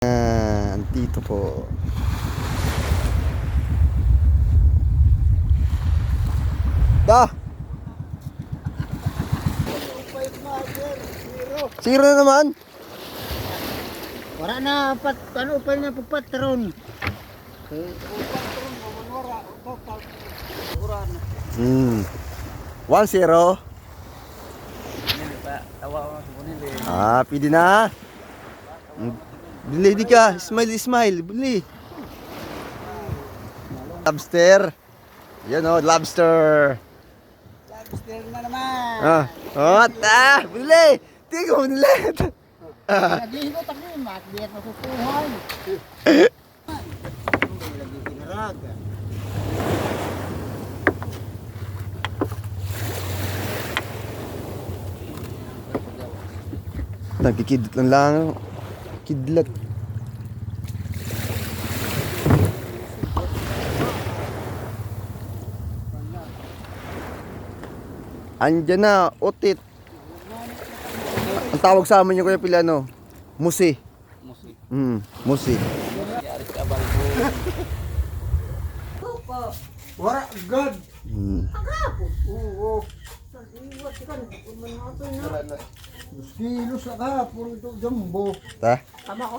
Dito po. Da! Zero na naman? Wala na, ano pa na pagpatron. 1-0. Pwede na. Bili di ka. Smile, smile. Bili. Lobster. Yan o, lobster. Lobster na naman. Bili. Tingnan mo nila. Nagihinot ako yung matbiyak na kukuhan. Lagi kinarag. Nagkikidlat lang. Kidlat. Andyan na, utit. Ang tawag sa amin yung Kuya Pilano, musi. Musi. Wala, God. Oo. Kilos na ka, puro ito jumbo. Ta? Tama ko.